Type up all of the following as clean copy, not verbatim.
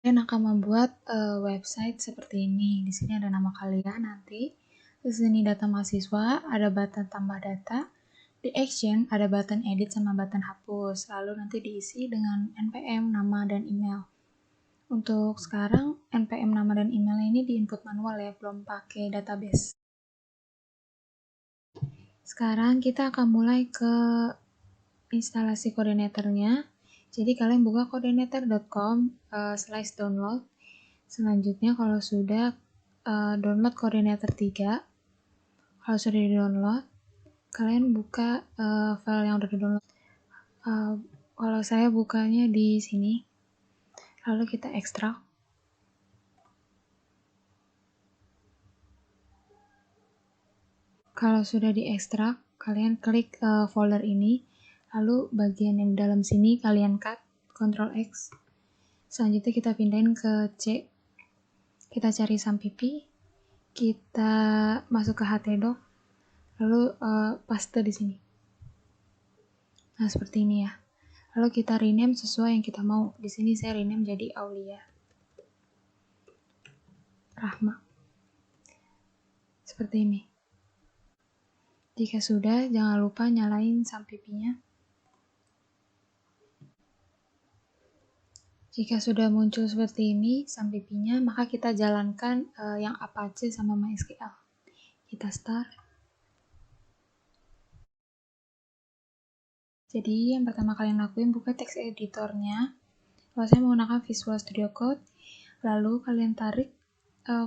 Kalian akan membuat website seperti ini. Di sini ada nama kalian nanti. Di sini data mahasiswa, ada button tambah data. Di action ada button edit sama button hapus. Lalu nanti diisi dengan npm, nama, dan email. Untuk sekarang npm, nama, dan email ini di input manual ya, belum pakai database. Sekarang kita akan mulai ke instalasi koordinatornya. Jadi kalian buka coordinator.com/download. Selanjutnya kalau sudah download koordinator 3, kalau sudah di-download, kalian buka file yang udah di-download. Kalau saya bukanya di sini, lalu kita ekstrak. Kalau sudah diekstrak, kalian klik folder ini, lalu bagian yang dalam sini kalian cut, Ctrl X. Selanjutnya kita pindahin ke C. Kita cari sampipi, kita masuk ke htdoc, lalu paste di sini. Nah, seperti ini ya. Lalu kita rename sesuai yang kita mau. Di sini saya rename jadi Aulia Rahma. Seperti ini. Jika sudah, jangan lupa nyalain sampipinya. Jika sudah muncul seperti ini sampipinya, maka kita jalankan yang Apache sama MySQL. Kita start. Jadi yang pertama kalian lakuin, buka text editornya. Kalau saya menggunakan Visual Studio Code, lalu kalian tarik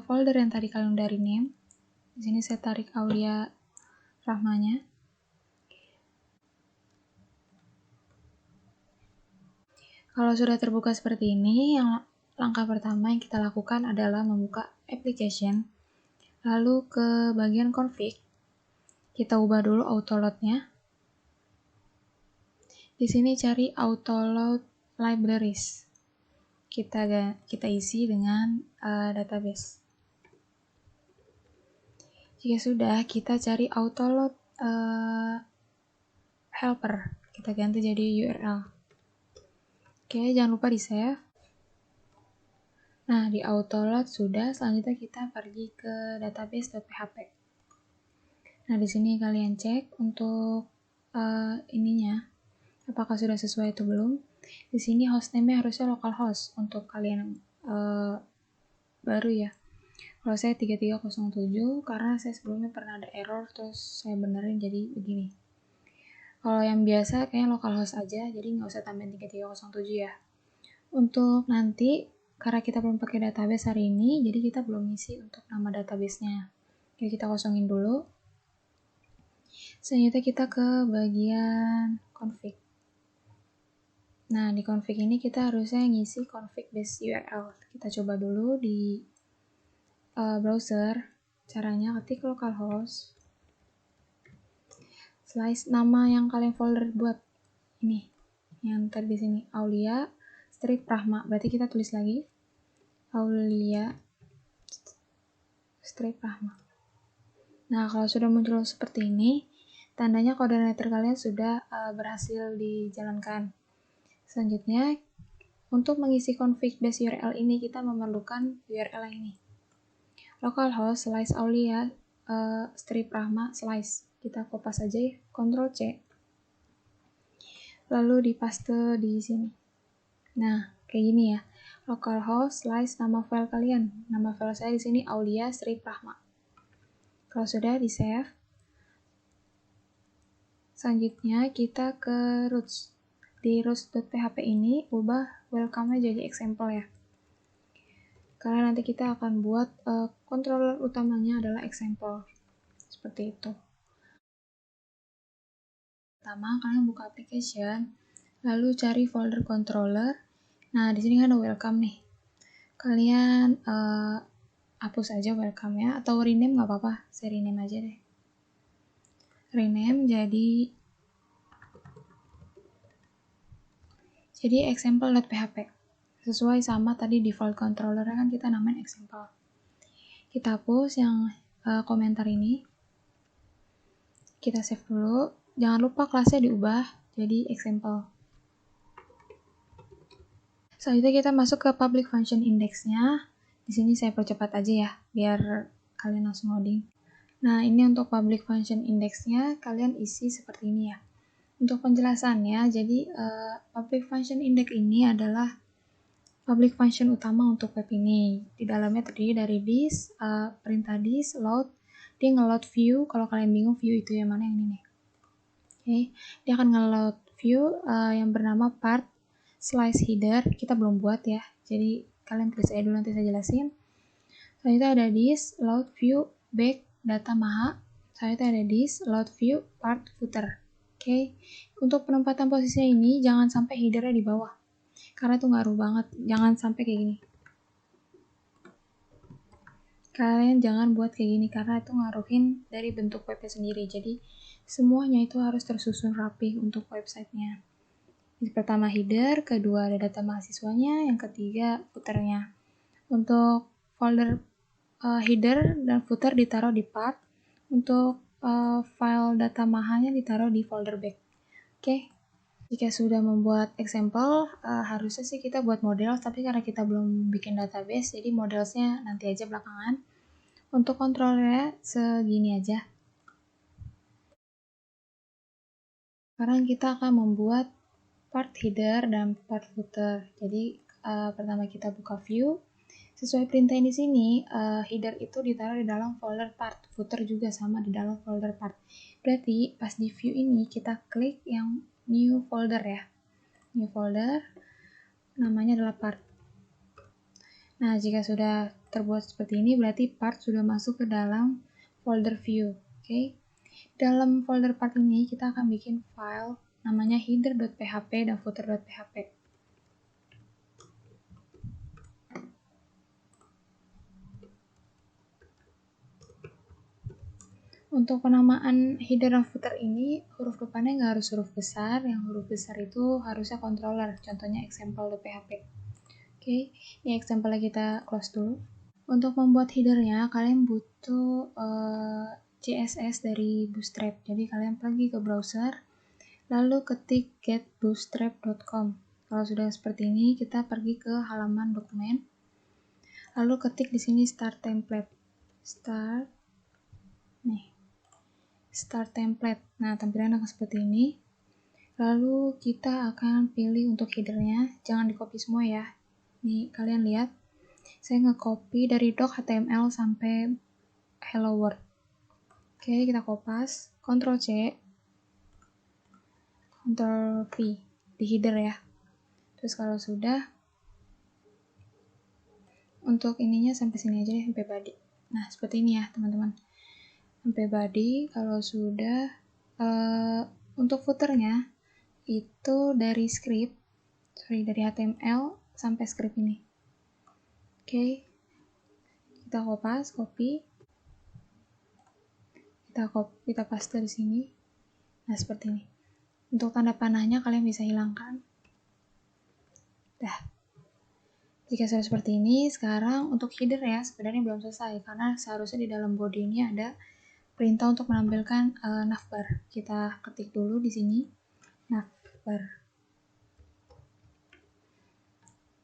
folder yang tadi kalian udah rename. Di sini saya tarik Aulia Rahmanya. Kalau sudah terbuka seperti ini, yang langkah pertama yang kita lakukan adalah membuka application, lalu ke bagian config, kita ubah dulu autoload-nya. Di sini cari autoload libraries. Kita isi dengan database. Jika sudah, kita cari autoload helper. Kita ganti jadi URL. Oke, jangan lupa di save. Nah, di autoload sudah, selanjutnya kita pergi ke database.php. Nah, di sini kalian cek untuk ininya, apakah sudah sesuai atau belum. Di sini hostname-nya harusnya localhost untuk kalian baru ya. Kalau saya 3307, karena saya sebelumnya pernah ada error, terus saya benerin jadi begini. Kalau yang biasa kayaknya localhost aja, jadi nggak usah tambahin 3307 ya. Untuk nanti, karena kita belum pakai database hari ini, jadi kita belum isi untuk nama database-nya. Jadi kita kosongin dulu. Selanjutnya kita ke bagian config. Nah, di config ini kita harusnya ngisi config base URL. Kita coba dulu di browser. Caranya ketik localhost slice nama yang kalian folder buat ini. Yang tadi di sini Aulia strip Rahma. Berarti kita tulis lagi Aulia strip Rahma. Nah, kalau sudah muncul seperti ini, tandanya koordinator kalian sudah berhasil dijalankan. Selanjutnya, untuk mengisi config base URL ini, kita memerlukan URL yang ini. Localhost slice Aulia strip Rahma slice. Kita kopas aja ya, Ctrl C. Lalu dipaste di sini. Nah, kayak gini ya. Localhost slice nama file kalian. Nama file saya di sini Aulia strip Rahma. Kalau sudah di save. Selanjutnya kita ke roots. Di roots.php ini ubah welcome-nya jadi example ya. Karena nanti kita akan buat controller utamanya adalah example. Seperti itu. Pertama, kalian buka application, lalu cari folder controller. Nah, di sini kan ada welcome nih. Kalian hapus aja welcome-nya atau rename nggak apa-apa. Saya rename aja deh. Rename jadi example.php. Sesuai sama tadi default controller kan kita namain example. Kita hapus yang komentar ini. Kita save dulu. Jangan lupa kelasnya diubah jadi example. Selanjutnya kita masuk ke public function index-nya. Di sini saya percepat aja ya, biar kalian langsung loading. Nah, ini untuk public function index-nya, kalian isi seperti ini ya. Untuk penjelasannya, jadi public function index ini adalah public function utama untuk web ini. Di dalamnya terdiri dari this, perintah this, load, dia nge-load view. Kalau kalian bingung view itu yang mana, yang ini nih. Oke, dia akan nge-load view yang bernama part slice header. Kita belum buat ya, jadi kalian tulis aja dulu, nanti saya jelasin. Selanjutnya ada this, load view, back, data maha. Selanjutnya ada this, load view, part, footer. Oke, untuk penempatan posisinya ini jangan sampai headernya di bawah, karena itu ngaruh banget. Jangan sampai kayak gini. Kalian jangan buat kayak gini karena itu ngaruhin dari bentuk webnya sendiri. Jadi semuanya itu harus tersusun rapi untuk websitenya. Yang pertama header, kedua ada data mahasiswanya, yang ketiga footernya. Untuk folder header dan footer ditaruh di part, untuk file data mahanya ditaruh di folder back. Oke, jika sudah membuat example, harusnya sih kita buat model, tapi karena kita belum bikin database, jadi modelsnya nanti aja belakangan. Untuk kontrolnya segini aja. Sekarang kita akan membuat part header dan part footer. Jadi pertama kita buka view. Sesuai perintah di sini, header itu ditaruh di dalam folder part, footer juga sama di dalam folder part. Berarti pas di view ini kita klik yang new folder ya. New folder, namanya adalah part. Nah, jika sudah terbuat seperti ini, berarti part sudah masuk ke dalam folder view. Oke. Dalam folder part ini kita akan bikin file namanya header.php dan footer.php. Untuk penamaan header dan footer ini, huruf depannya nggak harus huruf besar. Yang huruf besar itu harusnya controller, contohnya example.php. Oke, ini example kita close dulu. Untuk membuat headernya, kalian butuh CSS dari Bootstrap. Jadi kalian pergi ke browser, lalu ketik getbootstrap.com. Kalau sudah seperti ini, kita pergi ke halaman dokumen, lalu ketik di sini start template. Start template. Nah, tampilannya akan seperti ini. Lalu kita akan pilih untuk headernya, jangan di copy semua ya. Nih, kalian lihat, saya nge-copy dari doc HTML sampai hello world. Oke, kita kopas, Ctrl C, Ctrl V di header ya. Terus kalau sudah, untuk ininya sampai sini aja deh, sampai body. Nah, seperti ini ya teman-teman. Sampai body. Kalau sudah, untuk footernya itu dari HTML sampai script ini. Oke, kita kopas, copy, kita paste di sini. Nah, seperti ini. Untuk tanda panahnya kalian bisa hilangkan. Dah. Jika sudah seperti ini, sekarang untuk header ya sebenarnya belum selesai karena seharusnya di dalam body ini ada perintah untuk menampilkan navbar. Kita ketik dulu di sini navbar.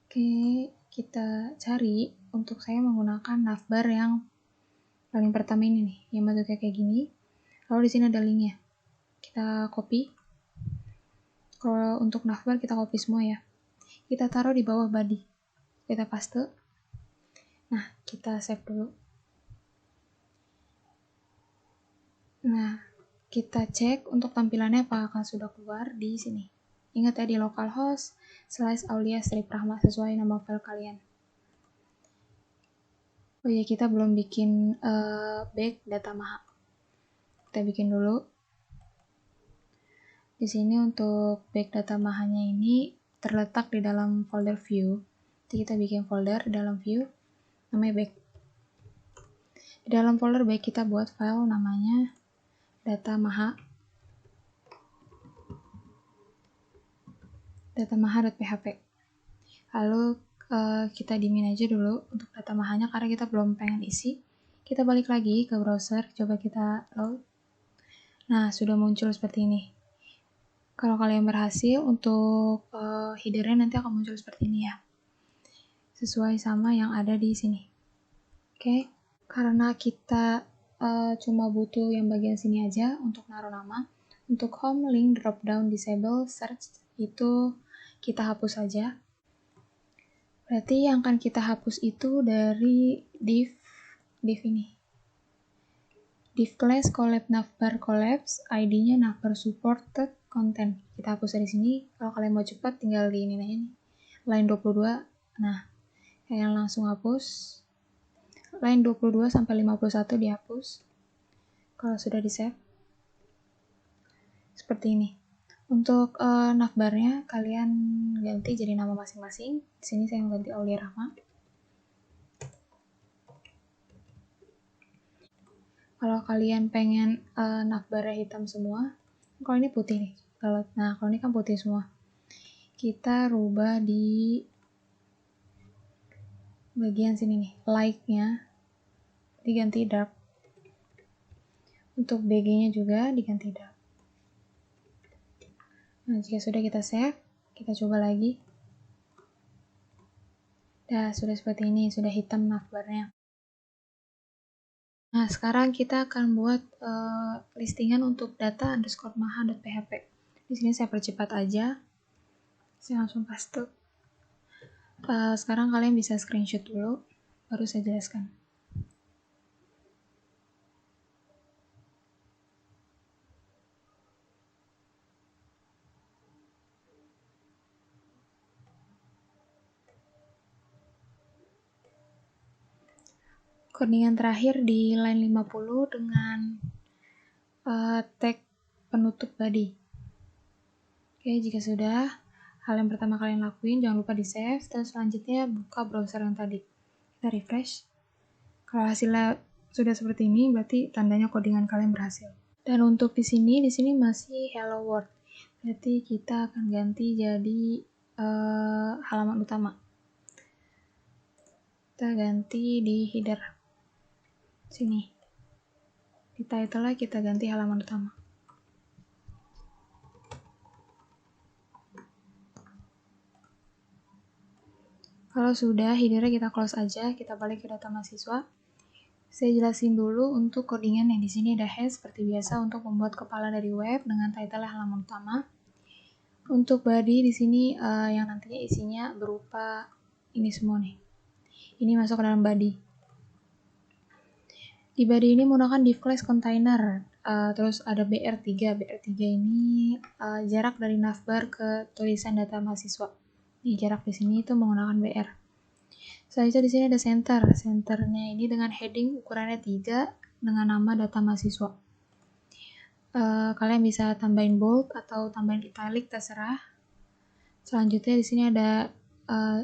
Oke, kita cari. Untuk saya menggunakan navbar yang paling pertama ini nih, yang bentuknya kayak gini. Lalu di sini ada linknya. Kita copy. Kalau untuk navbar kita copy semua ya. Kita taruh di bawah body. Kita paste. Nah, kita save dulu. Nah, kita cek untuk tampilannya apakah sudah keluar di sini. Ingat ya, di localhost /aulia_rahma sesuai nama file kalian. Oh iya, kita belum bikin back data maha. Kita bikin dulu. Di sini untuk back data mahanya ini terletak di dalam folder view. Jadi kita bikin folder di dalam view namanya back. Di dalam folder back kita buat file namanya datamaha.php. Lalu kita diemin aja dulu untuk data mahanya karena kita belum pengen isi. Kita balik lagi ke browser, coba kita load. Nah, sudah muncul seperti ini. Kalau kalian berhasil, untuk headernya nanti akan muncul seperti ini ya. sesuai sama yang ada di sini. Oke, karena kita cuma butuh yang bagian sini aja untuk naruh nama. Untuk home link drop down disable search itu kita hapus saja. Berarti yang akan kita hapus itu dari div ini. Div class collab navbar collapse, ID-nya navbar supported content. Kita hapus dari sini. Kalau kalian mau cepat tinggal di ini aja nih. Line 22. Nah, kalian langsung hapus. Line 22 sampai 51 dihapus. Kalau sudah di-save. Seperti ini. Untuk navbarnya kalian ganti jadi nama masing-masing. Di sini saya ganti Aulia Rahma. Kalau kalian pengen navbarnya hitam semua, kalau ini putih nih. Nah, kalau ini kan putih semua. Kita rubah di bagian sini nih, like-nya diganti dark. Untuk BG-nya juga diganti dark. Nah, jika sudah kita save, kita coba lagi. Nah, sudah seperti ini, sudah hitam navbarnya. Nah, sekarang kita akan buat listingan untuk data underscore maha.php. Di sini saya percepat aja. Saya langsung paste. Sekarang kalian bisa screenshot dulu, baru saya jelaskan. Codingan terakhir di line 50 dengan tag penutup body. Oke, jika sudah, hal yang pertama kalian lakuin, jangan lupa di save, terus selanjutnya buka browser yang tadi. Kita refresh. Kalau hasilnya sudah seperti ini, berarti tandanya codingan kalian berhasil. Dan untuk di sini masih hello world. Berarti kita akan ganti jadi halaman utama. Kita ganti di header. Sini. Di title-nya kita ganti halaman utama. Kalau sudah, header-nya kita close aja, kita balik ke data mahasiswa. Saya jelasin dulu untuk codingan yang di sini ada hash seperti biasa untuk membuat kepala dari web dengan title halaman utama. Untuk body di sini yang nantinya isinya berupa ini semua nih. Ini masuk ke dalam body. Di body ini menggunakan div class container. Terus ada BR3. BR3 ini jarak dari navbar ke tulisan data mahasiswa. Ini jarak di sini itu menggunakan BR. Selanjutnya di sini ada center. Centernya ini dengan heading ukurannya 3 dengan nama data mahasiswa. Kalian bisa tambahin bold atau tambahin italic, terserah. Selanjutnya di sini ada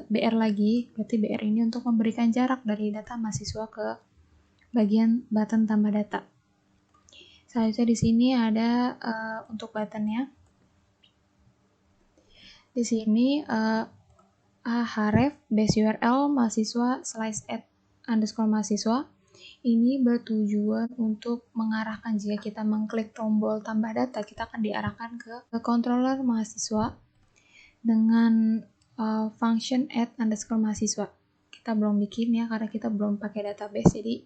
BR lagi. Berarti BR ini untuk memberikan jarak dari data mahasiswa ke bagian button tambah data. Selanjutnya di sini ada untuk buttonnya. Di sini href base URL mahasiswa /add_ mahasiswa ini bertujuan untuk mengarahkan jika kita mengklik tombol tambah data, kita akan diarahkan ke controller mahasiswa dengan function add_ mahasiswa. Kita belum bikin ya karena kita belum pakai database, jadi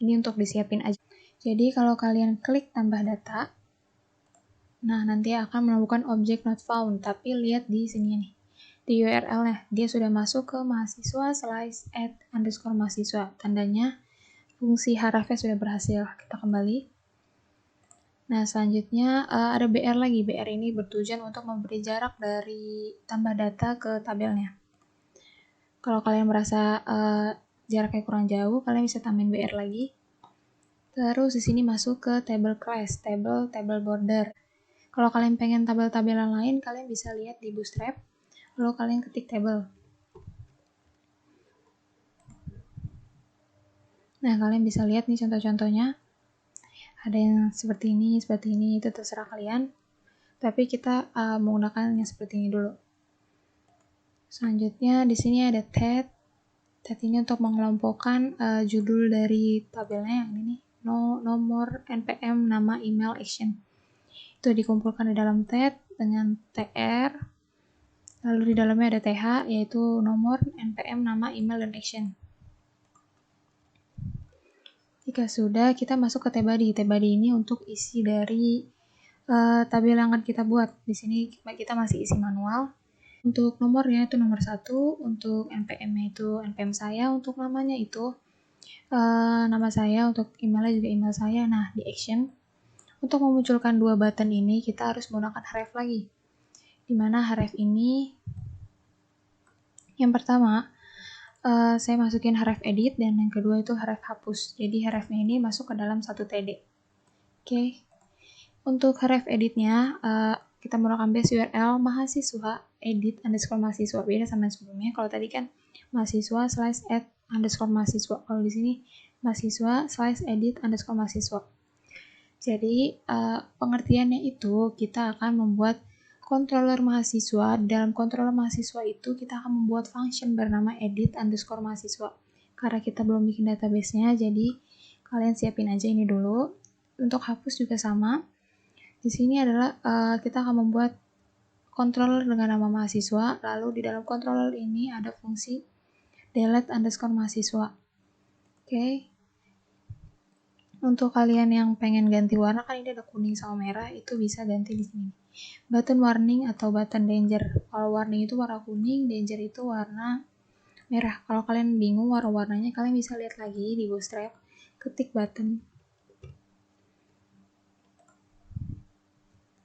ini untuk disiapin aja. Jadi kalau kalian klik tambah data, nah nanti akan menemukan objek not found, tapi lihat di sini nih. Di URL-nya, dia sudah masuk ke mahasiswa /add_ mahasiswa. Tandanya fungsi hrefnya sudah berhasil. Kita kembali. Nah, selanjutnya ada BR lagi. BR ini bertujuan untuk memberi jarak dari tambah data ke tabelnya. Kalau kalian merasa jaraknya kurang jauh, kalian bisa tambahin BR lagi. Terus di sini masuk ke table class, table border. Kalau kalian pengen tabel-tabelan lain, kalian bisa lihat di Bootstrap. Lalu kalian ketik table. Nah, kalian bisa lihat nih contoh-contohnya. Ada yang seperti ini, itu terserah kalian. Tapi kita menggunakan yang seperti ini dulu. Selanjutnya di sini ada tab. Tab ini untuk mengelompokkan judul dari tabelnya yang ini nih. Nomor, NPM, nama, email, action. Itu dikumpulkan di dalam tab dengan TR. Lalu di dalamnya ada TH, yaitu nomor, NPM, nama, email, dan action. Jika sudah, kita masuk ke tbody. Tbody ini untuk isi dari tabel yang akan kita buat. Di sini kita masih isi manual. Untuk nomornya itu nomor 1, untuk NPM-nya itu NPM saya, untuk namanya itu nama saya, untuk emailnya juga email saya. Nah, di action, untuk memunculkan dua button ini, kita harus menggunakan href lagi. Dimana href ini, yang pertama, saya masukin href edit, dan yang kedua itu href hapus. Jadi hrefnya ini masuk ke dalam satu TD. Oke. Untuk href editnya, kita menggunakan base URL mahasiswa edit underscore mahasiswa. Beda sama yang sebelumnya. Kalau tadi kan mahasiswa slash add underscore mahasiswa. Kalau di sini mahasiswa slash edit underscore mahasiswa. Jadi pengertiannya itu kita akan membuat controller mahasiswa. Dalam controller mahasiswa itu kita akan membuat function bernama edit underscore mahasiswa. Karena kita belum bikin database-nya, jadi kalian siapin aja ini dulu. Untuk hapus juga sama. Di sini adalah kita akan membuat controller dengan nama mahasiswa. Lalu di dalam controller ini ada fungsi delete underscore mahasiswa. Oke. Untuk kalian yang pengen ganti warna, kan ini ada kuning sama merah, itu bisa ganti di sini. Button warning atau button danger. Kalau warning itu warna kuning, danger itu warna merah. Kalau kalian bingung warna-warnanya, kalian bisa lihat lagi di Bootstrap, ketik button.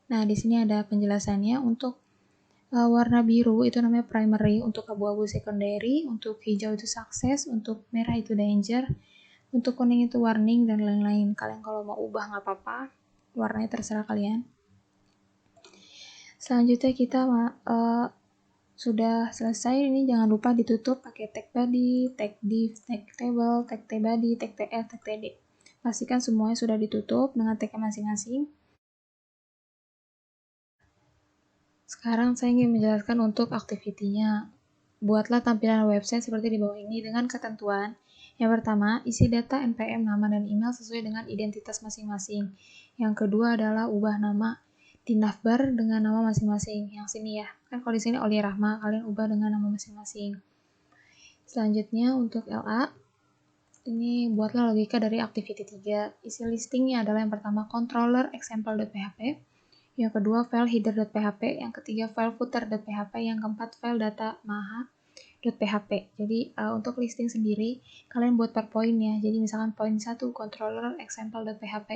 Nah, di sini ada penjelasannya. Untuk warna biru itu namanya primary, untuk abu-abu secondary, untuk hijau itu success, untuk merah itu danger, untuk kuning itu warning, dan lain-lain. Kalian kalau mau ubah nggak apa-apa, warnanya terserah kalian. Selanjutnya kita sudah selesai. Ini jangan lupa ditutup pakai tag body, tag div, tag table, tag tbody, tag tr, tag td. Pastikan semuanya sudah ditutup dengan tag masing-masing. Sekarang saya ingin menjelaskan untuk activity-nya. Buatlah tampilan website seperti di bawah ini dengan ketentuan. Yang pertama, isi data NPM, nama, dan email sesuai dengan identitas masing-masing. Yang kedua adalah ubah nama di navbar dengan nama masing-masing. Yang sini ya, kan kalau di sini Oli Rahma, kalian ubah dengan nama masing-masing. Selanjutnya untuk LA, ini buatlah logika dari activity 3. Isi listingnya adalah yang pertama controller example.php, yang kedua file header.php, yang ketiga file footer.php, yang keempat file data maha.php. Jadi untuk listing sendiri kalian buat per poin ya. Jadi misalkan poin 1 controller example.php,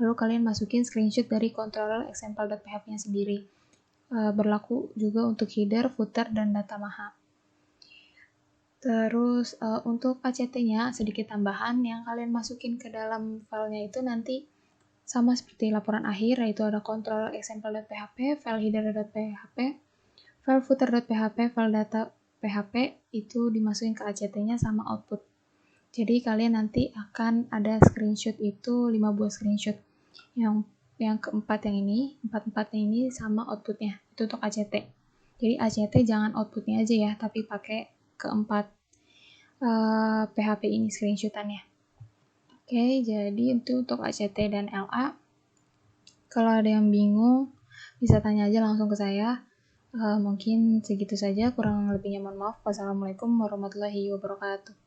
lalu kalian masukin screenshot dari controller example.php-nya sendiri. Berlaku juga untuk header, footer, dan data maha. Terus untuk ACT-nya sedikit tambahan, yang kalian masukin ke dalam filenya itu nanti sama seperti laporan akhir, yaitu ada control example.php, file header.php, file footer.php, file data.php, itu dimasukin ke ACT-nya sama output. Jadi kalian nanti akan ada screenshot itu 5 buah screenshot. Yang keempat yang ini, empat-empatnya ini sama outputnya, itu untuk ACT. Jadi ACT jangan outputnya aja ya, tapi pakai keempat PHP ini screenshotannya. Oke, jadi itu untuk ACT dan LA. Kalau ada yang bingung, bisa tanya aja langsung ke saya. Mungkin segitu saja, kurang lebihnya mohon maaf. Wassalamualaikum warahmatullahi wabarakatuh.